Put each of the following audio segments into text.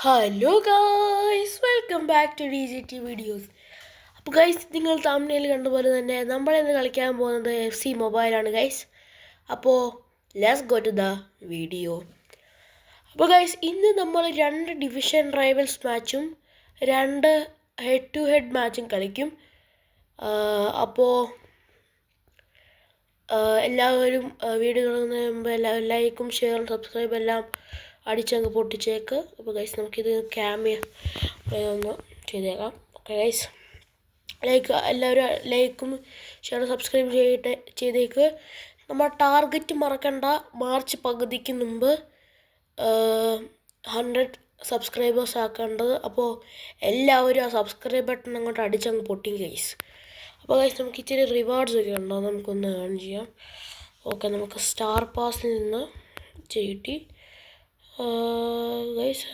Hello guys, welcome back to DGT videos. അപ്പോൾ guys, നിങ്ങൾ തമ്മിൽ കണ്ടുപോലെ തന്നെ നമ്മളിന്ന് കളിക്കാൻ പോകുന്നത് FC മൊബൈലാണ് ഗൈസ്. അപ്പോൾ let's go to the video. അപ്പോൾ ഗൈസ്, ഇന്ന് നമ്മൾ 2 ഡിവിഷൻ റൈവൽസ് മാച്ചും 2 ഹെഡ് ടു ഹെഡ് മാച്ചും കളിക്കും. അപ്പോൾ എല്ലാവരും വീഡിയോ കാണുന്നതിന് മുമ്പ് ലൈക്കും ഷെയറും സബ്സ്ക്രൈബ് എല്ലാം അടിച്ചങ്ങ് പൊട്ടിച്ചേക്ക്. അപ്പോൾ ഗൈസ്, നമുക്കിത് ക്യാമിയ ഒന്ന് ചെയ്തേക്കാം. ഓക്കെ ഗൈസ്, എല്ലാവരും ലൈക്കും ഷെയറും സബ്സ്ക്രൈബ് ചെയ്തേക്ക്. നമ്മൾ ടാർഗറ്റ് മറക്കണ്ട, മാർച്ച് പകുതിക്ക് മുമ്പ് 100 സബ്സ്ക്രൈബേഴ്സ് ആക്കേണ്ടത്. അപ്പോൾ എല്ലാവരും ആ സബ്സ്ക്രൈബ് ബട്ടൺ അങ്ങോട്ട് അടിച്ചങ്ങ് പൊട്ടിക്കും ഗൈസ്. അപ്പോൾ ഗൈസ്, നമുക്ക് ഇച്ചിരി റിവാർഡ്സ് ഒക്കെ ഉണ്ടോ, നമുക്കൊന്ന് ഏൺ ചെയ്യാം. ഓക്കെ, നമുക്ക് സ്റ്റാർ പാസിൽ നിന്ന് കിട്ടി ഗൈസ്.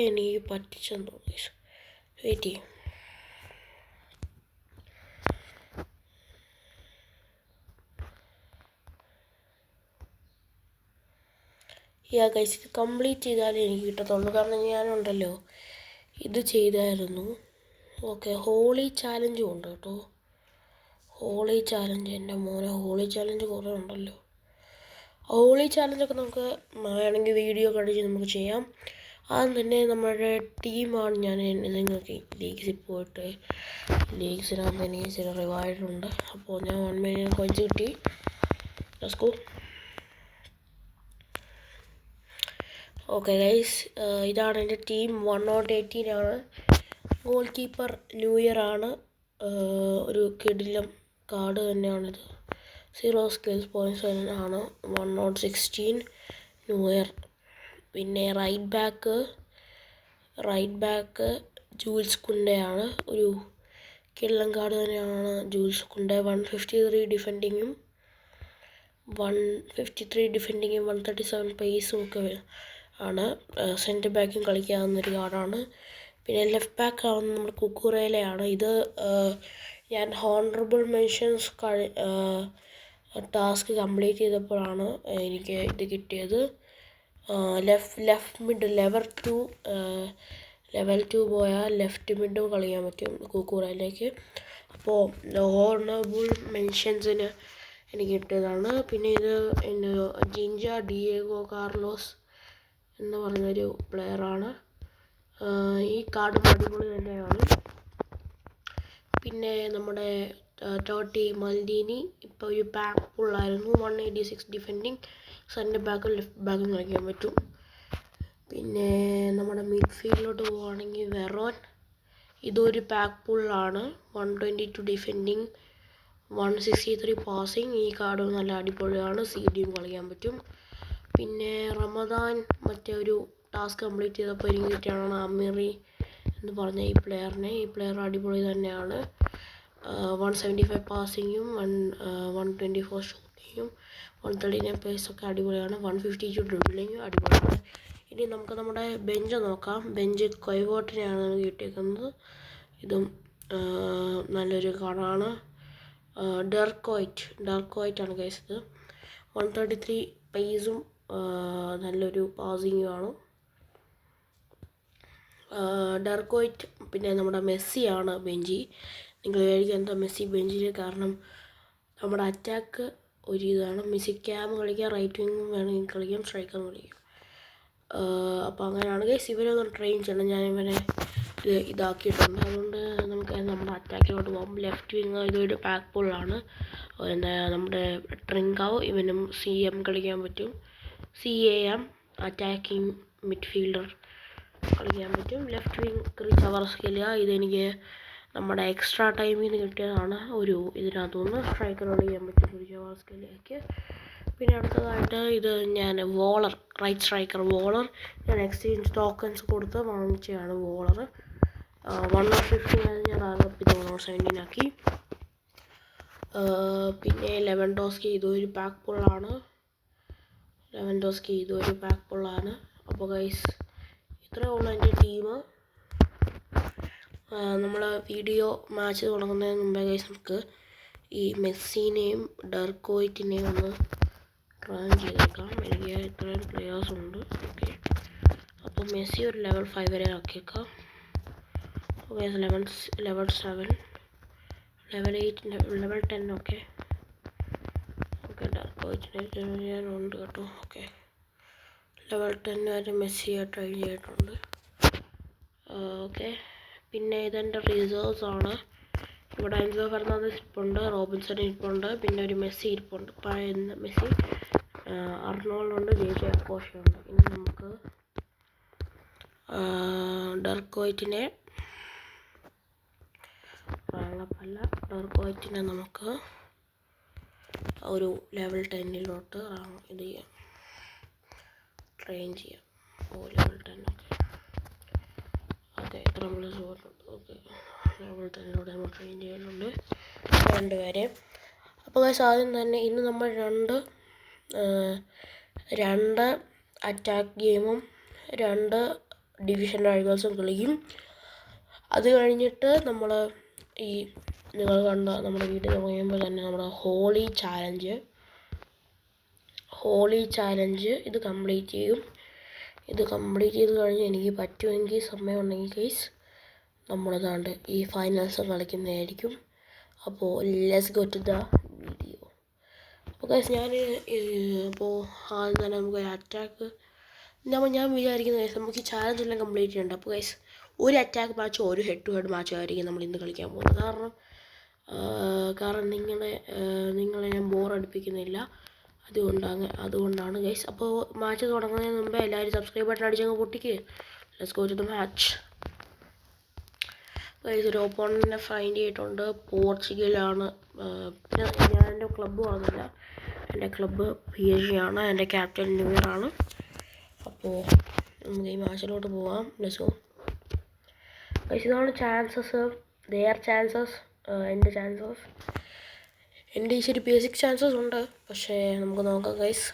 എനിക്ക് പറ്റിച്ചെന്ന് തോന്നുന്നു ഗൈസ്. വെയിറ്റ് ചെയ്യും. ഗൈസ്, ഇത് കംപ്ലീറ്റ് ചെയ്താലേ എനിക്ക് കിട്ടത്തുള്ളൂ, കാരണം ഞാനുണ്ടല്ലോ ഇത് ചെയ്തായിരുന്നു. ഓക്കെ, ഹോളി ചാലഞ്ചും ഉണ്ട് കേട്ടോ. ഹോളി ചാലഞ്ച്, എൻ്റെ മോനെ, ഹോളി ചാലഞ്ച് കുറേ ഉണ്ടല്ലോ. ഹോളി ചാലഞ്ചൊക്കെ നമുക്ക് വേണമെങ്കിൽ വീഡിയോ കണ്ടിട്ട് നമുക്ക് ചെയ്യാം. ആദ്യം തന്നെ നമ്മുടെ ടീമാണ് ഞാൻ നിങ്ങൾക്ക് ലീഗ്സിൽ പോയിട്ട് ലീഗ്സിനകത്ത് എനിക്ക് ചില റിവാർഡുണ്ട്. അപ്പോൾ ഞാൻ 1 മില്യൺ കോയിൻസ് കിട്ടി. Let's go. ഓക്കെ ഗൈസ്, ഇതാണ് എൻ്റെ ടീം. 1/18 ആണ്. ഗോൾ കീപ്പർ ന്യൂ ഇയർ ആണ്. ഒരു കിടിലം കാർഡ് തന്നെയാണിത്. 0 സ്കിൽസ് പോയിൻറ്റ്സ് ആണ്. 1/16 ന്യൂ ഇയർ. പിന്നെ റൈറ്റ് ബാക്ക് ജൂൾസ് കുണ്ടയാണ്. ഒരു കിടിലം കാർഡ് തന്നെയാണ് ജൂൾസ് കുണ്ട. 153 ഡിഫെൻഡിങ്ങും 137 പേസും ഒക്കെ ആണ്. സെൻറ്റർ ബാക്കും കളിക്കാവുന്നൊരു കാർഡാണ്. പിന്നെ ലെഫ്റ്റ് ബാക്ക് ആവുന്ന നമ്മുടെ കുക്കുറേലയാണ്. ഇത് ഞാൻ ഹോണറബിൾ മെൻഷൻസ് ടാസ്ക് കംപ്ലീറ്റ് ചെയ്തപ്പോഴാണ് എനിക്ക് ഇത് കിട്ടിയത്. ലെഫ്റ്റ് മിഡ് ലെവൽ 2 പോയാൽ ലെഫ്റ്റ് മിഡും കളിക്കാൻ പറ്റും കുക്കുറയിലേക്ക്. അപ്പോൾ ഹോണറബിൾ മെൻഷൻസിന് എനിക്ക് കിട്ടിയതാണ്. പിന്നെ ഇത് ജിഞ്ച ഡിയേഗോ കാർലോസ് എന്ന് പറഞ്ഞൊരു പ്ലെയറാണ്. ഈ കാർഡും അടിപൊളി തന്നെയാണ്. പിന്നെ നമ്മുടെ ടോട്ടി മൽദീനി ഇപ്പോൾ ഒരു ബാക്ക് പുള്ളായിരുന്നു. 186 ഡിഫെൻഡിങ്, സെൻറ്റർ ബാക്കും ലെഫ്റ്റ് ബാക്കും കളിക്കാൻ പറ്റും. പിന്നെ നമ്മുടെ മിഡ്ഫീൽഡിലോട്ട് പോവുകയാണെങ്കിൽ വെറോൻ, ഇതൊരു പാക്ക് പുള്ളാണ്. 122 defending, 163 passing. ഈ കാർഡ് നല്ല അടിപൊളിയാണ്. CDയും കളിക്കാൻ പറ്റും. പിന്നെ റമദാൻ മറ്റേ ഒരു ടാസ്ക് കംപ്ലീറ്റ് ചെയ്തപ്പോൾ എനിക്ക് കിട്ടിയാണ് അമീറി എന്ന് പറഞ്ഞ ഈ പ്ലെയർ അടിപൊളി തന്നെയാണ്. 175 പാസിങ്ങും 124 ഷൂട്ടിങ്ങും 139 പേസൊക്കെ അടിപൊളിയാണ്. 152 ഡ്രിബിളിങ്ങും അടിപൊളിയാണ്. ഇനി നമുക്ക് നമ്മുടെ ബെഞ്ച് നോക്കാം. ബെഞ്ച് കൊയ്വോട്ടിനെയാണ് നമുക്ക് കിട്ടിയേക്കുന്നത്. ഇതും നല്ലൊരു കാർഡാണ്. ഡർക്കോയിറ്റ് ആണ് ഗൈസ്. ഇത് 133 പേസും നല്ലൊരു പാസിങ്ങുമാണ് ഡർക്കോയിറ്റ്. പിന്നെ നമ്മുടെ മെസ്സിയാണ് ബെഞ്ചി. നിങ്ങൾ വിചാരിക്കും എന്താ മെസ്സി ബെഞ്ചിൽ, കാരണം നമ്മുടെ അറ്റാക്ക് ഒരു ഇതാണ്. മെസ്സി ക്യാം കളിക്കാം, റൈറ്റ് വിങ്ങും വേണമെങ്കിൽ കളിക്കാം, സ്ട്രൈക്കറും കളിക്കാം. അപ്പോൾ അങ്ങനെയാണ് ഗൈസ്. ഇവരൊന്ന് ട്രെയിൻ ചെയ്യണം. ഞാൻ ഇവരെ ഇതാക്കിയിട്ടുണ്ട്. അതുകൊണ്ട് നമുക്ക് നമ്മുടെ അറ്റാക്കിലോട്ട് പോകാം. ലെഫ്റ്റ് വിങ് ഇതൊരു പാക്ക് പുള്ളാണ്. പിന്നെ നമ്മുടെ ട്രിങ്കാവ്, ഇവനും CM കളിക്കാൻ പറ്റും. CAM അറ്റാക്കിങ് മിഡ്ഫീൽഡർ കളിക്കാൻ പറ്റും. ലെഫ്റ്റ് വിങ് ക്രിച്ചവർസ്കെലിയ, ഇതെനിക്ക് നമ്മുടെ എക്സ്ട്രാ ടൈമിൽ നിന്ന് കിട്ടിയതാണ്. ഒരു ഇതിനകത്തുനിന്ന് സ്ട്രൈക്കർ കളിക്കാൻ പറ്റും ക്രിച്ചവർസ്കെലിയയ്ക്ക്. പിന്നെ അടുത്തതായിട്ട് ഇത് ഞാൻ റൈറ്റ് സ്ട്രൈക്കർ വോളർ ഞാൻ എക്സ്ചേഞ്ച് ടോക്കൺസ് കൊടുത്ത് വാങ്ങിച്ചതാണ്. വോളർ 1/15 ഞാൻ പിന്നെ 1/17 ആക്കി. പിന്നെ ലെവൻഡോസ്കി, ഇതൊരു പാക്ക് പുള്ളാണ്. അപ്പോൾ ഗൈസ്, ഇത്രയേ ഉള്ളൂ എൻ്റെ ടീം. നമ്മൾ വീഡിയോ മാച്ച് തുടങ്ങുന്നതിന് മുമ്പേ ഗൈസ് നമുക്ക് ഈ മെസ്സിനെയും ഡർക്കോയിറ്റിനെയും ഒന്ന് ട്രൈ ചെയ്തേക്കാം. എനിക്ക് ഇത്രയും പ്ലെയേഴ്സ് ഉണ്ട്. ഓക്കെ, അപ്പോൾ അപ്പോൾ മെസ്സി ഒരു ലെവൽ 5 വരെ ആക്കിയേക്കാം. Okay, level 7, level 8, level 10. Okay ഞാനുണ്ട് കേട്ടോ. ഓക്കെ, ലെവൽ 10 വരെ മെസ്സിയെ ട്രൈ ചെയ്തിട്ടുണ്ട്. ഓക്കെ, പിന്നെ ഇതെൻ്റെ റിസേർവ്സ് ആണ്. ഇവിടെ എൻസോ ഫെർണാണ്ടസ് ഇരിപ്പുണ്ട്, റോബിൻസൺ ഇരിപ്പുണ്ട്, പിന്നെ ഒരു മെസ്സി ഇരിപ്പുണ്ട്, പഴയ മെസ്സി, അർണോൾഡ്, ജെ കോഷയുണ്ട്. ഇനി നമുക്ക് ഡർക്കോയിറ്റിനെ നമുക്ക് ഒരു ലെവൽ 10 ഇത് ചെയ്യാം, ട്രെയിൻ ചെയ്യാം. ലെവൽ 10. ഓക്കെ, ഇത്ര നമ്മൾ സുഖമുണ്ട്. ഓക്കെ, ലെവൽ 10 നമ്മൾ ട്രെയിൻ ചെയ്യുന്നുണ്ട് 2 പേരെ. അപ്പോൾ ആദ്യം തന്നെ ഇന്ന് നമ്മൾ രണ്ട് അറ്റാക്ക് ഗെയിമും 2 ഡിവിഷൻ റൈവൽസും കളിക്കും. അത് കഴിഞ്ഞിട്ട് നമ്മൾ നിങ്ങൾ കണ്ട നമ്മുടെ വീഡിയോ കഴിയുമ്പോൾ തന്നെ നമ്മുടെ ഹോളി ചാലഞ്ച് ഇത് കംപ്ലീറ്റ് ചെയ്യും. ഇത് കംപ്ലീറ്റ് ചെയ്ത് കഴിഞ്ഞ് എനിക്ക് പറ്റുമെങ്കിൽ സമയമുണ്ടെങ്കിൽ ഗൈസ് നമ്മളതാണ്ട് ഈ ഫൈനൽസ് കളിക്കുന്നതായിരിക്കും. അപ്പോൾ let's go to the video. അപ്പോൾ ഗൈസ് അപ്പോൾ ആദ്യം തന്നെ നമുക്ക് അറ്റാക്ക് ഞാൻ വിചാരിക്കുന്നത് ഗൈസ് നമുക്ക് ഈ ചാലഞ്ച് എല്ലാം കംപ്ലീറ്റ് ചെയ്യണ്ട. അപ്പോൾ ഗൈസ് ഒരു അറ്റാക്ക് മാച്ചോ ഒരു ഹെഡ് ടു ഹെഡ് മാച്ചോ ആയിരിക്കും നമ്മൾ ഇന്ന് കളിക്കാൻ പോകുന്നത്. കാരണം നിങ്ങളെ ഞാൻ ബോറടിപ്പിക്കുന്നില്ല. അതുകൊണ്ടാണ് ഗൈസ്. അപ്പോൾ മാച്ച് തുടങ്ങുന്നതിന് മുമ്പേ എല്ലാവരും സബ്സ്ക്രൈബ് ബട്ടൺ അടിച്ചങ്ങ് പൊട്ടിക്കുക. Let's go to the match. Guys, ഒരു ഓപ്പോണൻറ്റിനെ ഫൈൻഡ് ചെയ്തിട്ടുണ്ട്, പോർച്ചുഗലാണ്. പിന്നെ ഞാൻ എൻ്റെ ക്ലബ്ബ് പറഞ്ഞില്ല, എൻ്റെ ക്ലബ്ബ് PSG ആണ്, എൻ്റെ ക്യാപ്റ്റൻ ന്യൂയറാണ്. അപ്പോൾ നമുക്ക് ഈ മാച്ചിലോട്ട് പോവാം. Let's go. ഗൈസ്, ഇതാണ് ചാൻസസ്, എൻ്റെ ചാൻസസ്. എൻ്റെ ഈ ശരി ബേസിക് ചാൻസസ് ഉണ്ട്, പക്ഷേ നമുക്ക് നോക്കാം ഗൈസ്.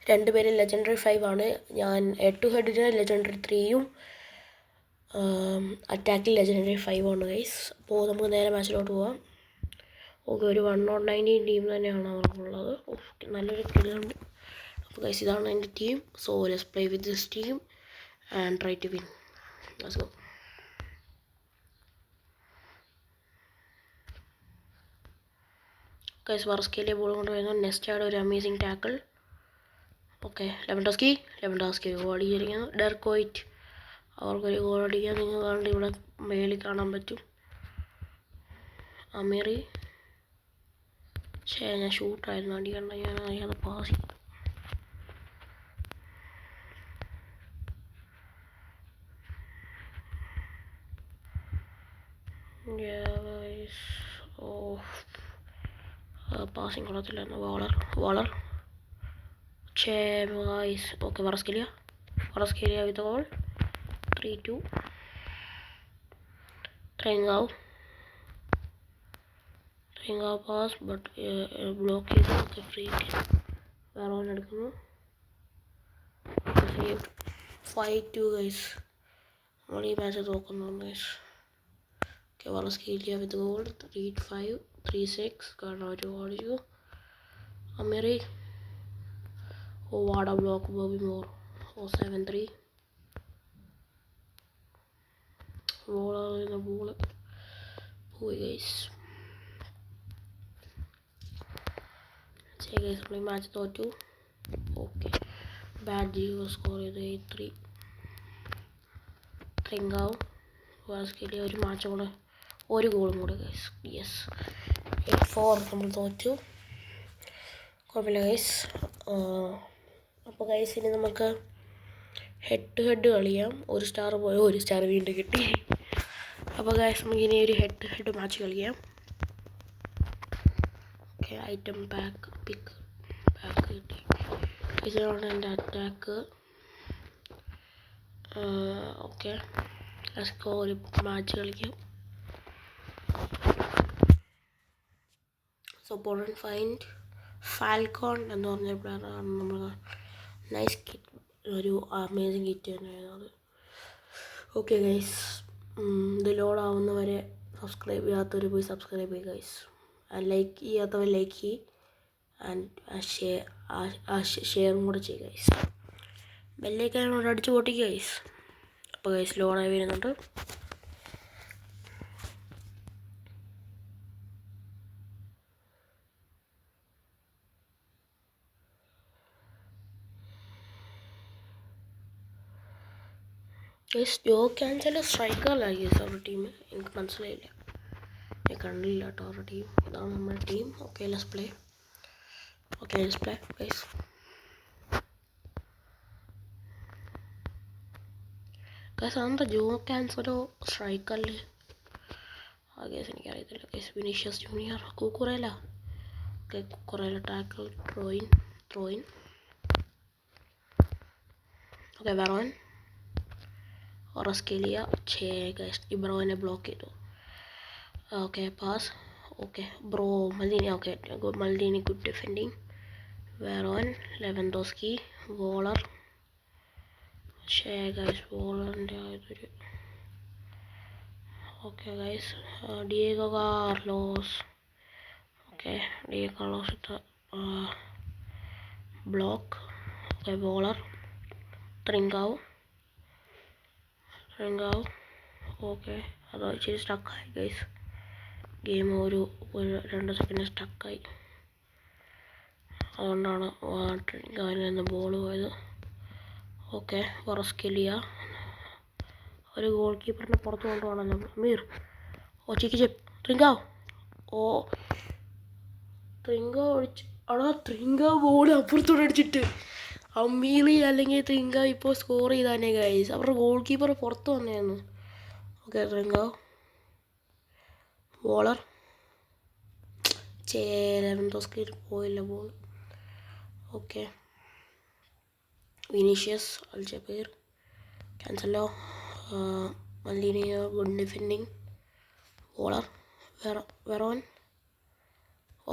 2 പേര് ലെജൻഡറി 5 ആണ്. ഞാൻ ഹെഡ് ടു ഹെഡിന് ലെജൻഡറി 3യും അറ്റാക്കിൽ ലെജൻഡറി 5 ആണ് ഗൈസ്. അപ്പോൾ നമുക്ക് നേരെ മാച്ചിലോട്ട് പോവാം. ഓക്കെ, ഒരു 119 ടീം തന്നെയാണ് അവർക്കുള്ളത്. നല്ലൊരു കളിയുണ്ട്. അപ്പോൾ ഗൈസ്, ഇതാണ് എൻ്റെ team. So let's play with this team and try to win. Let's go. Guys, വറസ്കേലിയ ബോൾ കൊണ്ട് വരുന്നു. നെസ്റ്റയുടെ ഒരു amazing tackle. Okay, Lewandowski goal അടിച്ചിരിക്കുന്നു. ഡെർക്കോയിറ്റ് അവർക്കൊരു ഗോൾ അടിക്കാൻ നിങ്ങൾ കണ്ട് ഇവിടെ മേളിൽ കാണാൻ പറ്റും. അമീറി ഞാൻ ഷൂട്ടായിരുന്നു അടിക്കണ്ട, ഞാൻ അറിയാതെ പാസ് ചെയ്തു. പാസിങ് കൊള്ളത്തില്ലായിരുന്നു. വാളർ ഗൈസ്. ഓക്കെ, വറസ്കേലിയ വിത്ത് ഗോൾ. 3-2. ട്രെയിൻഗാവ് പാസ് ബട്ട് ബ്ലോക്ക് ചെയ്ത്. ഓക്കെ, ഫ്രീ വേറെ ഓൺ എടുക്കുന്നു. 5-2 ഗൈസ്. നമ്മൾ ഈ മാച്ച് നോക്കുന്നുണ്ട് ഗൈസ്. ഓക്കെ, വറസ്കേലിയ വിത്ത് ഗോൾ. 3-5, 3-6. കാരണം ഒരു ഗോൾ അടിച്ചു. അമീറി. വാട ബ്ലോക്ക്. ബോബി മോർ. 7-3. ബോള് പോയി ഗൈസ്. നമ്മൾ ഈ മാച്ച് തോറ്റു. ഓക്കെ, ബാഡ് ജീവോ സ്കോർ ചെയ്ത് 8-3. ട്രെങ്കാവ് വാസ്കേലിയ ഒരു മാച്ച് കൂടെ, ഒരു ഗോളും കൂടെ ഗൈസ്. യെസ്, 8-4 നമ്മൾ തോറ്റു. കുഴപ്പമില്ല ഗൈസ്. അപ്പോൾ ഗൈസ്, ഇനി നമുക്ക് ഹെഡ് ടു ഹെഡ് കളിയാം. ഒരു സ്റ്റാർ പോയോ, ഒരു സ്റ്റാർ വീണ്ടും കിട്ടി. അപ്പോൾ ഗൈസ്, നമുക്ക് ഇനി ഒരു ഹെഡ് ടു ഹെഡ് മാച്ച് കളിക്കാം. ഓക്കെ, ഐറ്റം പാക്ക് കിട്ടി. ഇതാണ് എൻ്റെ അറ്റാക്ക്. ഓക്കെ, ഒരു മാച്ച് കളിക്കാം. സോ പോളണ്ട് ഫൈൻഡ് ഫാൽക്കോൺ എന്ന് പറഞ്ഞ പ്ലെയറാണ്. നമ്മൾ നൈസ് കിറ്റ്, ഒരു അമേസിങ് കിറ്റ് തന്നെയായിരുന്നു അത്. ഓക്കെ ഗൈസ്, ഇത് ലോഡ് ആവുന്നവരെ സബ്സ്ക്രൈബ് ചെയ്യാത്തവർ പോയി സബ്സ്ക്രൈബ് ചെയ്യുക ഗൈസ്. ലൈക്ക് ചെയ്യാത്തവർ ലൈക്ക് ചെയ്യും ആൻഡ് ഷെയറും കൂടെ ചെയ്യുക ഗൈസ്. ബെല്ലൈക്കനോട് അടിച്ച് പൊട്ടിക്കുക ഗൈസ്. അപ്പോൾ ഗൈസ് ലോഡായി വരുന്നുണ്ട്. ഗൈസ് ജോ ക്യാൻസൽ സ്ട്രൈക്കറിലായി ഗൈസ് അവരുടെ ടീം. എനിക്ക് മനസ്സിലായില്ല, ഞാൻ കണ്ടില്ല കേട്ടോ അവരുടെ ടീം. ഇതാണ് നമ്മുടെ team. Okay let's play. Okay let's play guys. Guys അതെന്താ ജോ ക്യാൻസലോ സ്ട്രൈക്കറിൽ? ആ ഗൈസ് എനിക്കറിയത്തില്ല guys. Vinicius Junior, Cucurella. Okay Cucurella tackle, throw in. Okay Veron, ഓറസ്കേലിയ. ഗൈസ് ഇബ്രോനെ ബ്ലോക്ക് ചെയ്തു. Okay pass. Okay bro Maldini. Okay Maldini good defending. Veron, Lewandowski, Voller. Guys വോളറിൻ്റെ ഇതൊരു. Okay guys Diego Carlos. Okay Diego Carlos ഇട്ട block. Okay Voller, Trincao. Okay അത് ഇച്ചിരി സ്റ്റക്കായി guys. Game ഒരു 2 സെക്കൻഡ് സ്റ്റക്കായി. അതുകൊണ്ടാണ് ട്രിങ്കാവിൽ നിന്ന് ബോൾ പോയത്. ഓക്കെ ഓറസ്കേലിയ. ഒരു ഗോൾ കീപ്പറിനെ പുറത്ത് കൊണ്ടുപോകണം. അമീർ. ഓ ചിക്കി ചെപ്പ്. ട്രിങ്കാവ്. ഓ ട്രിങ്കാവ് അടിച്ച്. അവിടെ ട്രിങ്കാവ് ബോൾ അപ്പുറത്തോടെ അടിച്ചിട്ട് അമീറി അല്ലെങ്കിൽ ട്രിങ്കാവ് ഇപ്പോൾ സ്കോർ ചെയ്താനേ ഗൈസ്. അവരുടെ ഗോൾ കീപ്പർ പുറത്ത് വന്നേന്ന്. Okay Trincao, Voller. ലെവൻഡോസ്കി പോയില്ല ball. Okay Vinicius, Al Jabir, Cancelo, മൽദീനിയോ good defending. Voller, Veron.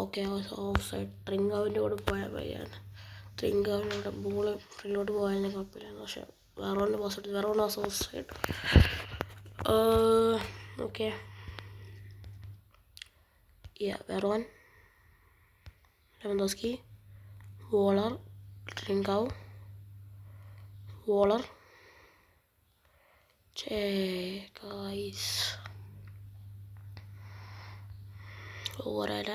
Okay offside. ട്രിങ്കാവിൻ്റെ കൂടെ പോയാൽ മതിയാണ്. ട്രിങ്കാവിൻ്റെ കൂടെ ബോൾ ഫ്രണ്ടിലോട്ട് പോയാലും കുഴപ്പമില്ലായിരുന്നു. പക്ഷേ വെറോണിൻ്റെ പോസ് എടുത്ത് Veron was offside. Okay Veron, Lewandowski, Voller, Trincao, Voller. Guys ഓവറല്ല.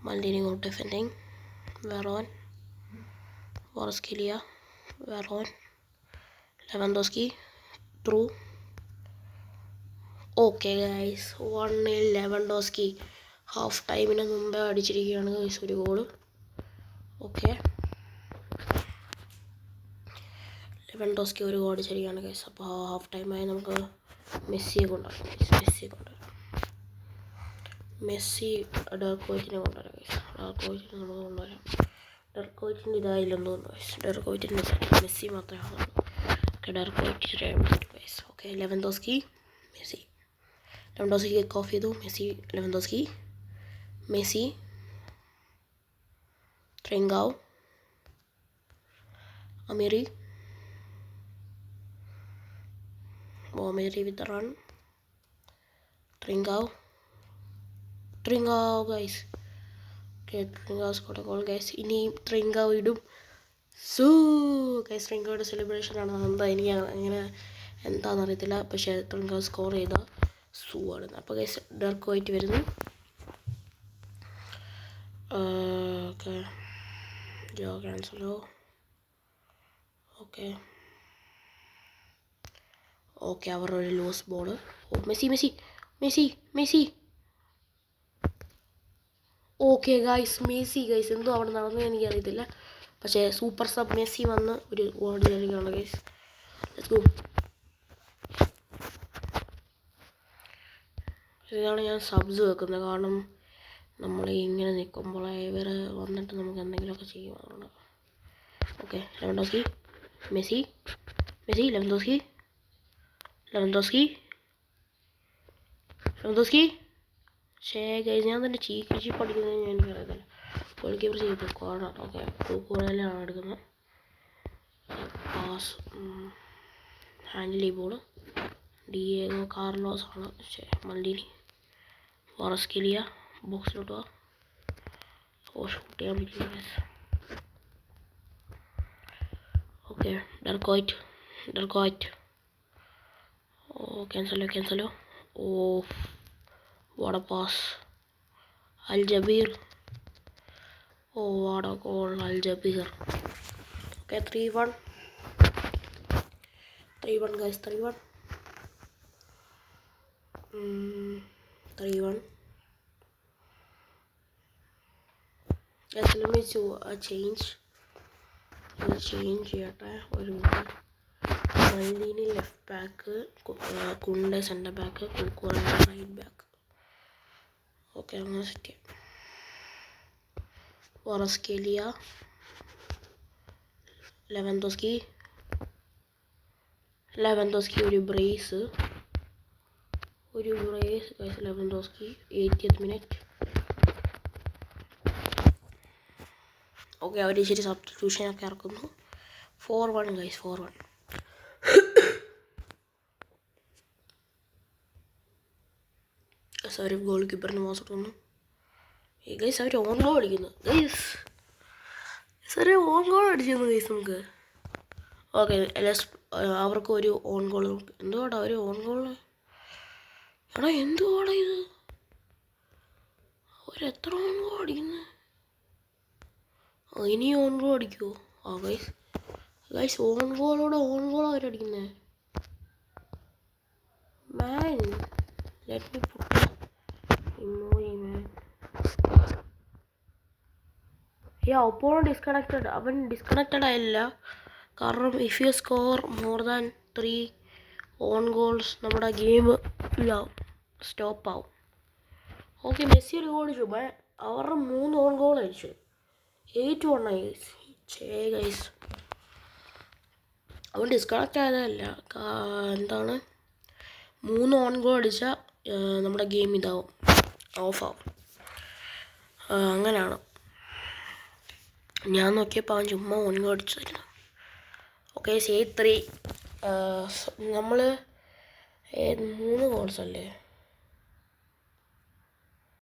Maldini good defending. വെറോൻ, ഓറസ്കേലിയ, Veron, Lewandowski through. Okay guys 1-0 Lewandowski half ടൈമിന് മുമ്പേ അടിച്ചിരിക്കുകയാണ് ഗൈസ് ഒരു ഗോള്. ഓക്കെ ലെവൻഡോസ്കി ഒരു ഗോൾ അടിച്ചിരിക്കുകയാണ് ഗൈസ്. അപ്പോൾ ഹാഫ് ടൈമായി നമുക്ക് മെസ്സിയെ കൊണ്ടുവരാം. മെസ്സി ഡെർക്കോയിറ്റിനെ കൊണ്ടുവരാം ഗൈസ്. ഡെർക്കോയിറ്റിനെ നമുക്ക് കൊണ്ടുവരാം. ഡെർക്കോയിറ്റിൻ്റെ ഇതായില്ലെന്ന് തോന്നുന്നു ഗൈസ്. ഡെർക്കോയിറ്റിൻ്റെ മെസ്സി മാത്രമേ ആവുള്ളൂ. ഓക്കെ ഡെർക്കോയിറ്റ് guys. Okay Lewandowski, Messi. Lewandowski kick off ചെയ്തു. Messi, Trincao, Amiri with run. Trincao guys. Okay Trincao scored goal guys. ഇനി ട്രിങ്കാവ് ഇടും. ഗൈസ് ട്രിങ്കാവിടെ സെലിബ്രേഷനാണ്. എന്താ എനിക്ക് അങ്ങനെ എന്താണെന്നറിയത്തില്ല. പക്ഷേ ട്രിങ്കാവ് സ്കോർ ചെയ്ത ആണ്. അപ്പോൾ ഗൈസ് ഡെർക്കോയിറ്റ് വരുന്നു. ഓക്കെ ജോ ക്യാൻസലോ. ഓക്കെ അവരുടെ ഒരു loose ball. Messi. Okay guys Messi guys എന്തോ അവിടെ നടന്നു എനിക്കറിയത്തില്ല. പക്ഷേ സൂപ്പർ സബ് മെസ്സി വന്ന് ഒരു ഗോൾ ചെയ്യുകയാണ് ഗൈസ്. Let's go. ഇതാണ് ഞാൻ സബ്സ് വെക്കുന്നത്. കാരണം നമ്മൾ ഇങ്ങനെ നിൽക്കുമ്പോൾ ഇവർ വന്നിട്ട് നമുക്ക് എന്തെങ്കിലുമൊക്കെ ചെയ്യുവാണ്. Okay Lewandowski, Messi, Lewandowski. Guys ഞാൻ തന്നെ ചീപ്പ് അടിക്കുന്നതെന്ന് എനിക്കറിയത്തില്ല. ഗോൾ കീപ്പർ ചെയ്ത് കോർണർ. ഓക്കെ കൂറയിലാണ് എടുക്കുന്നത്. പാസ് ഹാൻഡിൽ ഈ ബോൾ ഡിയേഗോ കാർലോസ് ആണ്. മൽദീനി വാറസ്കേലിയ ബോക്സിലോട്ട് വാ. ഓ ഷൂട്ട് ചെയ്യാൻ പറ്റില്ല. ഓക്കെ ഡർക്കോയിറ്റ്. Oh Cancelo. Oh what a pass. Al Jabir. Oh what a goal. Al Jabir. Okay 3-1 guys. 3-1. 3-1. Guys, let me change ചെയ്യട്ടെ. ഒരു മൈലീനി left back, Kounde centre back, കുക്കുവ റൈറ്റ് ബാക്ക്. ഓക്കെ അങ്ങനെ സെറ്റ് ചെയ്യാം. വാറസ്കേലിയ, ലെവൻഡോസ്കി ഒരു brace Lewandowski 80th minute. Okay അവർ ഇച്ചിരി സബ്സ്റ്റിറ്റ്യൂഷനൊക്കെ ഇറക്കുന്നു. 4-1 guys. 4-1. അവർ ഗോൾ കീപ്പറിന് മോശം തോന്നുന്നു. ഗൈസ് അവർ ഓൺ ഗോൾ അടിക്കുന്നു. ഗൈസ് ഓൺ ഗോൾ അടിച്ചിരുന്നു ഗൈസ് നമുക്ക്. ഓക്കെ അവർക്ക് ഒരു ഓൺ ഗോൾ. എന്തുവാടാ ഒരു ഓൺ ഗോൾ? എടാ എന്തുവാടാ ഇത്? അവരെത്ര ഓൺ ഗോൾ അടിക്കുന്നത്? ഇനി ഓൺ ഗോൾ അടിക്കുമോ? ആ ഗൈസ് ഓൺ ഗോൾ അവരടിക്കുന്നത്. Man let me put emoji man. Opponent disconnected. അവൻ ഡിസ്കണക്റ്റഡ് ആയില്ല. കാരണം if you score more than 3 own goals നമ്മുടെ ഗെയിം സ്റ്റോപ്പ് ആവും. ഓക്കെ മെസ്സി ഒരു ഗോൾ അടിച്ചു. അവരുടെ 3 ഓൺ ഗോൾ അടിച്ചു. 8-1 ആയി ഗൈസ്. അവൻ ഡിസ്കണക്റ്റ് ആയതല്ല. എന്താണ് 3 ഓൺ ഗോൾ അടിച്ചാൽ നമ്മുടെ ഗെയിം ഇതാവും, ഓഫാവും. അങ്ങനെയാണ്. ഞാൻ നോക്കിയപ്പോൾ അവൻ ചുമ്മാ ഓൺ ഗോൾ അടിച്ചായിരുന്നു. ഓക്കെ 8-3. നമ്മൾ 3 ഗോൾസ് അല്ലേ?